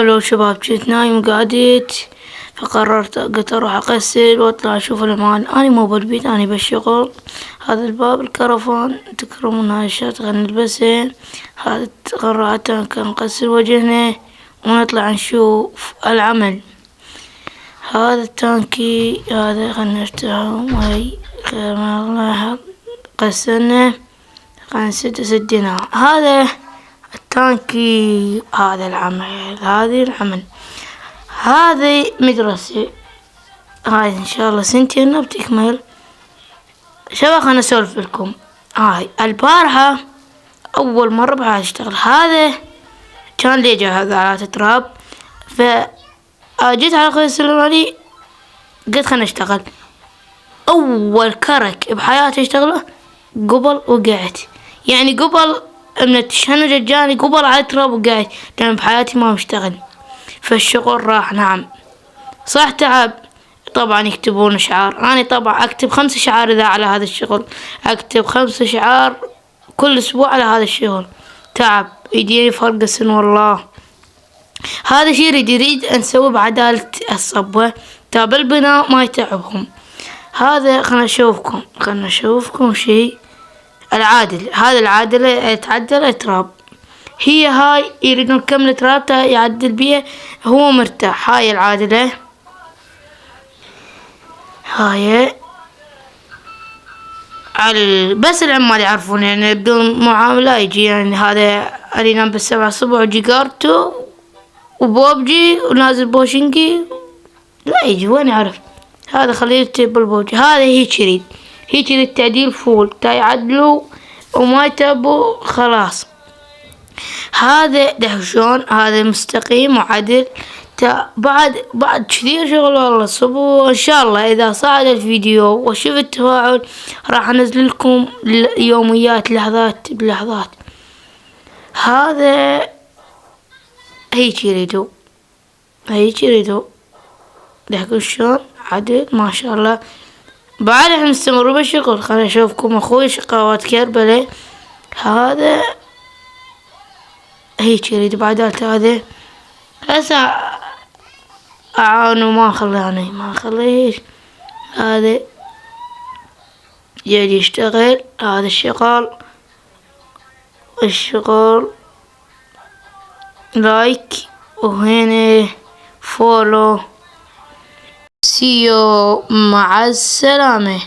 لو شباب جيت نايم وقعدت، فقررت قلت اروح اغسل واطلع اشوف المال. اني مو بالبيت، اني بالشغل. هذا الباب الكرفان تكرمون، هاي الشات خلنا نلبسه. هذا غراتان كان نغسل وجهنا ونطلع نشوف العمل. هذا التانكي، هذا خلنا نفتحه مي خير ما الله. غسلنا خلنا سدينا. هذا التانكي، هذا العمل، هذه العمل، هذه مدرسة. هاي ان شاء الله سنتين بتكمل. شباب خلنا اسولف لكم. هاي البارحة اول مرة بحاجة اشتغل. هذا كان لي هذا على تراب، فجيت على اخوي السلام علي، قلت خلنا اشتغل. اول كرك بحياتي اشتغله قبل وقعت، يعني قبل من التشنج جاني قبل على التراب وقعت، لأن بحياتي ما مشتغل. فالشغل راح، نعم صح تعب. طبعا يكتبون اشعار، انا طبعا اكتب 5 اشعار اذا على هذا الشغل، اكتب 5 اشعار كل اسبوع على هذا الشغل. تعب يديني فرق السن والله. هذا شي يريد ان نسوي بعدالة الصبوة. تاب البناء ما يتعبهم. هذا خلنا نشوفكم شي العادل. هذا العادلة يتعدل تراب، هي هاي يريدون نكمل ترابتها يعدل بيها، هو مرتاح. هاي العادلة، هاي بس العمال يعرفون، يعني بدون معاملة يجي. يعني هذا اللي ينام ب7 الصبح ويجي قارته وبوبجي ونازل بوشنقي، لا يجي وين يعرف. هذا خليه يكتب بالبوجي. هذا هيك يريد تعديل فول، تا يعدلوا وما يتعبوا خلاص. هذا دهشون، هذا مستقيم وعدل. بعد كثير شغل والله الصبح. ان شاء الله اذا صعد الفيديو وشفت تفاعل راح انزل لكم يوميات لحظات بلحظات. هذا هيك يريدوا دهكوا شلون عدل ما شاء الله. بعد احنا نستمر بالشغل. خلينا اشوفكم اخوي شقاوات كربلة. هذا هيك يريد بعدات. هذا هسه اعانوا ما خليش. هذا جاي يشتغل. هذا الشغل لايك وهنا فولو. سيو، مع السلامة.